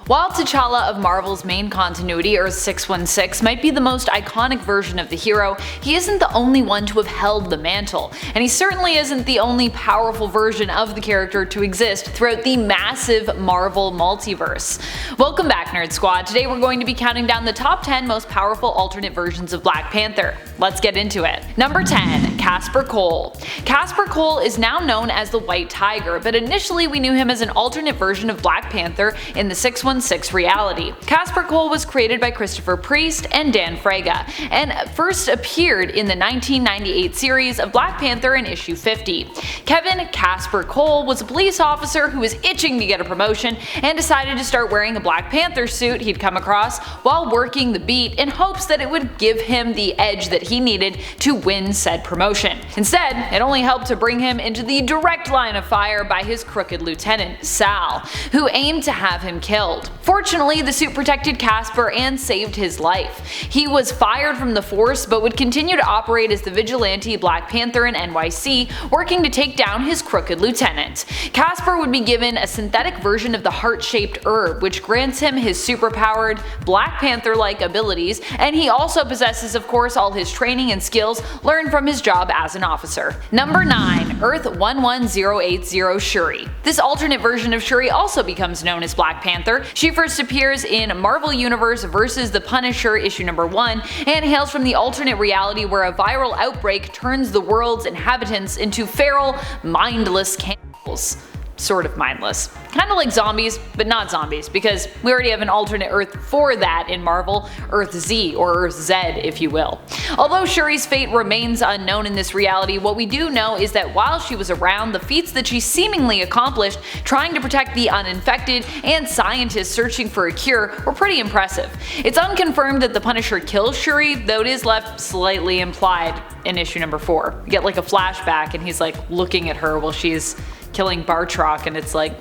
While T'Challa of Marvel's main continuity, Earth 616, might be the most iconic version of the hero, he isn't the only one to have held the mantle, and he certainly isn't the only powerful version of the character to exist throughout the massive Marvel multiverse. Welcome back, Nerd Squad. Today we're going to be counting down the top 10 most powerful alternate versions of Black Panther. Let's get into it. Number 10. Kasper Cole. Kasper Cole is now known as the White Tiger, but initially we knew him as an alternate version of Black Panther in the 616 reality. Kasper Cole was created by Christopher Priest and Dan Fraga, and first appeared in the 1998 series of Black Panther in issue 50. Kevin Kasper Cole was a police officer who was itching to get a promotion and decided to start wearing a Black Panther suit he'd come across while working the beat in hopes that it would give him the edge that he needed to win said promotion. Instead, it only helped to bring him into the direct line of fire by his crooked lieutenant, Sal, who aimed to have him killed. Fortunately, the suit protected Kasper and saved his life. He was fired from the force but would continue to operate as the vigilante Black Panther in NYC, working to take down his crooked lieutenant. Kasper would be given a synthetic version of the heart-shaped herb, which grants him his superpowered, Black Panther-like abilities, and he also possesses, of course, all his training and skills learned from his job as an officer. Number 9. Earth 11080 Shuri. This alternate version of Shuri also becomes known as Black Panther. She first appears in Marvel Universe vs. The Punisher issue number 1 and hails from the alternate reality where a viral outbreak turns the world's inhabitants into feral, mindless cannibals. Sort of mindless. Kinda like zombies, but not zombies, because we already have an alternate Earth for that in Marvel, Earth Z, or Earth Z if you will. Although Shuri's fate remains unknown in this reality, what we do know is that while she was around, the feats that she seemingly accomplished trying to protect the uninfected and scientists searching for a cure were pretty impressive. It's unconfirmed that the Punisher kills Shuri, though it is left slightly implied in issue number 4. You get like a flashback and he's like looking at her while she's killing Bartrock, and it's like,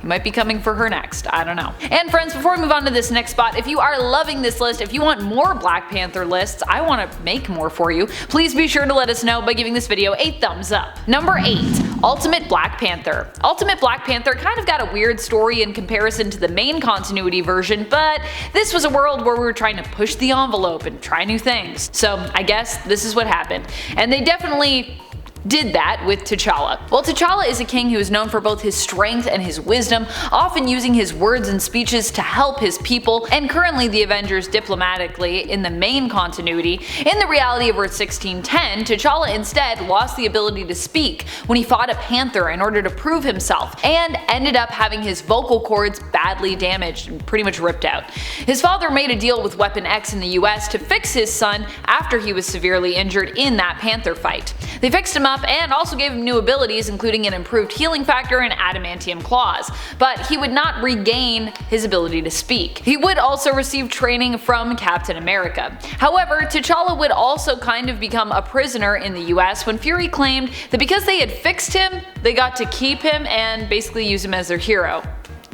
he might be coming for her next, I don't know. And friends, before we move on to this next spot, if you are loving this list, if you want more Black Panther lists, I want to make more for you, please be sure to let us know by giving this video a thumbs up. Number 8. Ultimate Black Panther. Ultimate Black Panther kind of got a weird story in comparison to the main continuity version, but this was a world where we were trying to push the envelope and try new things. So I guess this is what happened. And they definitely did that with T'Challa. Well, T'Challa is a king who is known for both his strength and his wisdom, often using his words and speeches to help his people, and currently the Avengers diplomatically in the main continuity. In the reality of Earth 1610, T'Challa instead lost the ability to speak when he fought a panther in order to prove himself, and ended up having his vocal cords badly damaged and pretty much ripped out. His father made a deal with Weapon X in the US to fix his son after he was severely injured in that panther fight. They fixed him up and also gave him new abilities, including an improved healing factor and adamantium claws, but he would not regain his ability to speak. He would also receive training from Captain America. However, T'Challa would also kind of become a prisoner in the US when Fury claimed that because they had fixed him, they got to keep him and basically use him as their hero.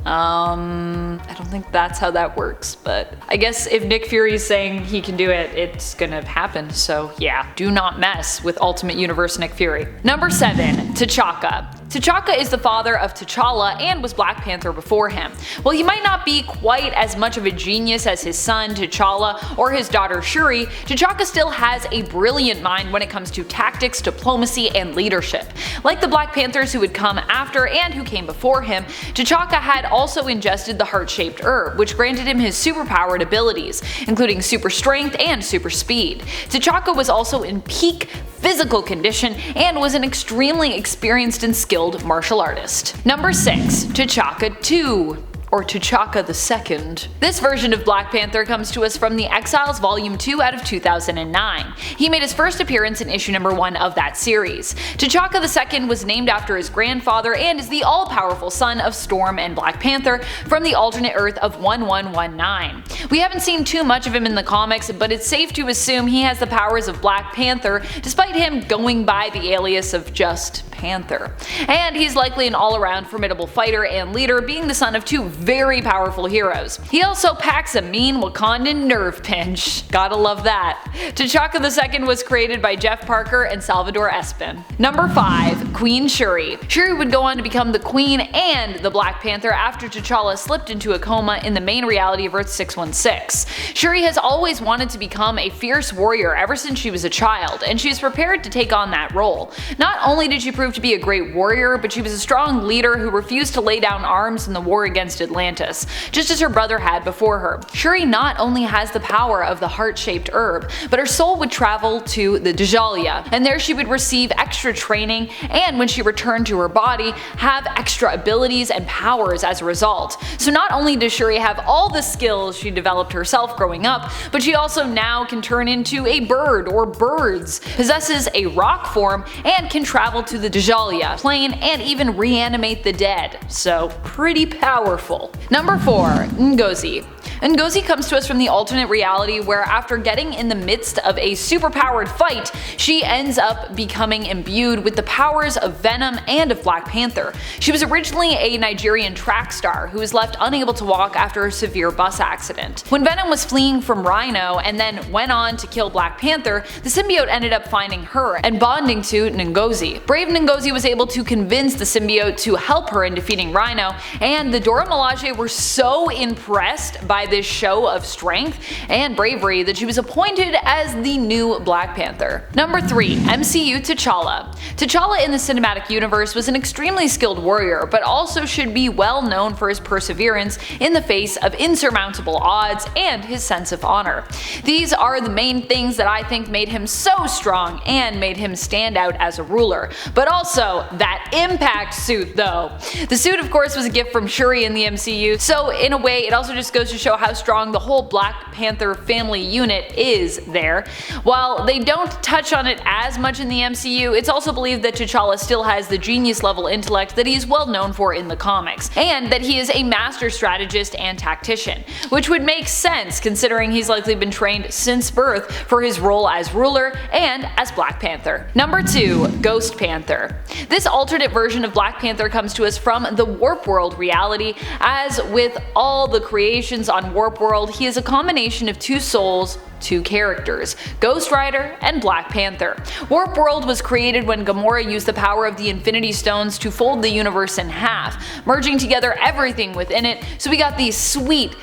I don't think that's how that works, but I guess if Nick Fury's saying he can do it, it's gonna happen, so yeah. Do not mess with Ultimate Universe Nick Fury. Number 7. T'Chaka. T'Chaka is the father of T'Challa and was Black Panther before him. While he might not be quite as much of a genius as his son T'Challa or his daughter Shuri, T'Chaka still has a brilliant mind when it comes to tactics, diplomacy, and leadership. Like the Black Panthers who would come after and who came before him, T'Chaka had also ingested the heart-shaped herb, which granted him his superpowered abilities, including super strength and super speed. T'Chaka was also in peak physical condition and was an extremely experienced and skilled martial artist. Number 6. T'Chaka 2. Or T'Chaka II. This version of Black Panther comes to us from the Exiles Volume 2 out of 2009. He made his first appearance in issue number 1 of that series. T'Chaka II was named after his grandfather and is the all-powerful son of Storm and Black Panther from the alternate Earth of 1119. We haven't seen too much of him in the comics, but it's safe to assume he has the powers of Black Panther despite him going by the alias of just Panther. And he's likely an all-around formidable fighter and leader, being the son of two very powerful heroes. He also packs a mean Wakandan nerve pinch. Gotta love that. T'Chaka II was created by Jeff Parker and Salvador Espin. Number 5. Queen Shuri. Shuri would go on to become the Queen and the Black Panther after T'Challa slipped into a coma in the main reality of Earth 616. Shuri has always wanted to become a fierce warrior ever since she was a child, and she is prepared to take on that role. Not only did she prove to be a great warrior, but she was a strong leader who refused to lay down arms in the war against Atlantis, just as her brother had before her. Shuri not only has the power of the heart-shaped herb, but her soul would travel to the T'Challa, and there she would receive extra training, and when she returned to her body, have extra abilities and powers as a result. So not only does Shuri have all the skills she developed herself growing up, but she also now can turn into a bird or birds, possesses a rock form, and can travel to the T'Challa plane and even reanimate the dead. So pretty powerful. Number 4. Ngozi. Ngozi comes to us from the alternate reality where after getting in the midst of a superpowered fight, she ends up becoming imbued with the powers of Venom and of Black Panther. She was originally a Nigerian track star who was left unable to walk after a severe bus accident. When Venom was fleeing from Rhino and then went on to kill Black Panther, the symbiote ended up finding her and bonding to Ngozi. Brave Ngozi was able to convince the symbiote to help her in defeating Rhino, and the Dora Milaje were so impressed by this show of strength and bravery that she was appointed as the new Black Panther. Number 3. MCU T'Challa. T'Challa in the cinematic universe was an extremely skilled warrior, but also should be well known for his perseverance in the face of insurmountable odds and his sense of honor. These are the main things that I think made him so strong and made him stand out as a ruler. But also, that impact suit though. The suit of course was a gift from Shuri in the MCU, so in a way it also just goes to show how strong the whole Black Panther family unit is there. While they don't touch on it as much in the MCU, it's also believed that T'Challa still has the genius level intellect that he is well known for in the comics, and that he is a master strategist and tactician, which would make sense considering he's likely been trained since birth for his role as ruler and as Black Panther. Number 2. Ghost Panther. This alternate version of Black Panther comes to us from the Warp World reality. As with all the creations on Warp World, he is a combination of two souls, two characters, Ghost Rider and Black Panther. Warp World was created when Gamora used the power of the Infinity Stones to fold the universe in half, merging together everything within it, so we got these sweet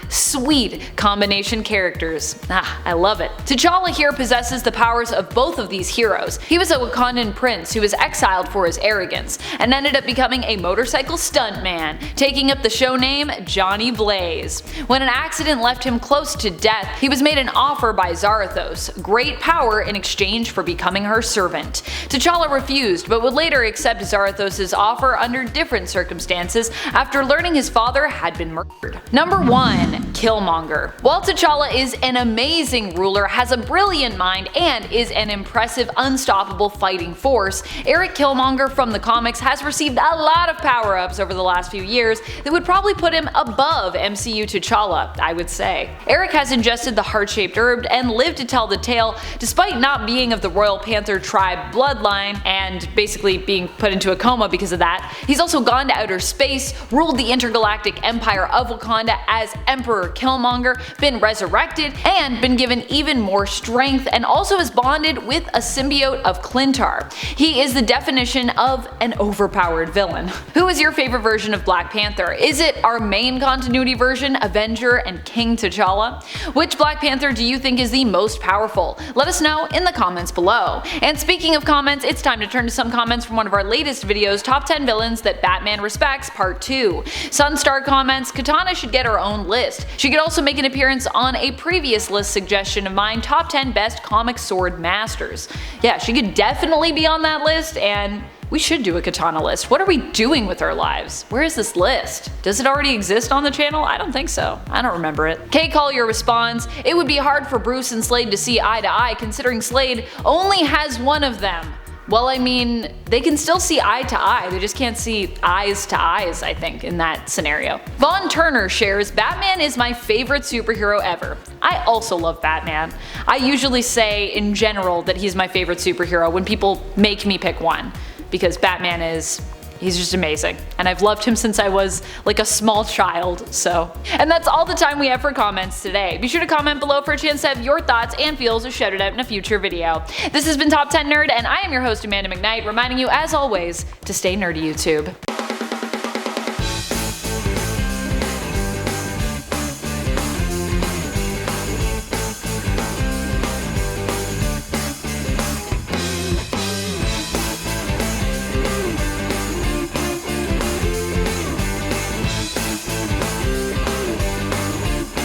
combination characters. I love it. T'Challa here possesses the powers of both of these heroes. He was a Wakandan prince who was exiled for his arrogance, and ended up becoming a motorcycle stuntman, taking up the show name Johnny Blaze. When an accident left him close to death, he was made an offer by Zarathos, great power in exchange for becoming her servant. T'Challa refused, but would later accept Zarathos' offer under different circumstances after learning his father had been murdered. Number 1. Killmonger. While T'Challa is an amazing ruler, has a brilliant mind, and is an impressive, unstoppable fighting force, Eric Killmonger from the comics has received a lot of power-ups over the last few years that would probably put him above MCU T'Challa, I would say. Eric has ingested the heart-shaped herb and lived to tell the tale despite not being of the Royal Panther tribe bloodline and basically being put into a coma because of that. He's also gone to outer space, ruled the intergalactic empire of Wakanda as Emperor Killmonger, been resurrected, and been given even more strength, and also has bonded with a symbiote of Clintar. He is the definition of an overpowered villain. Who is your favorite version of Black Panther? Is it our main continuity version, Avenger and King T'Challa? Which Black Panther do you think is the most powerful? Let us know in the comments below. And speaking of comments, it's time to turn to some comments from one of our latest videos, Top 10 Villains That Batman Respects Part 2. Sunstar comments, Katana should get her own list. She could also make an appearance on a previous list suggestion of mine, Top 10 Best Comic Sword Masters. Yeah, she could definitely be on that list, and we should do a Katana list. What are we doing with our lives? Where is this list? Does it already exist on the channel? I don't think so. I don't remember it. K. Collier responds, it would be hard for Bruce and Slade to see eye to eye considering Slade only has one of them. Well, I mean, they can still see eye to eye, they just can't see eyes to eyes, I think, in that scenario. Vaughn Turner shares, Batman is my favorite superhero ever. I also love Batman. I usually say, in general, that he's my favorite superhero when people make me pick one, because Batman is, He's just amazing, and I've loved him since I was like a small child, so. And that's all the time we have for comments today. Be sure to comment below for a chance to have your thoughts and feels shouted out in a future video. This has been Top 10 Nerd, and I am your host Amanda McKnight, reminding you as always to stay nerdy, YouTube.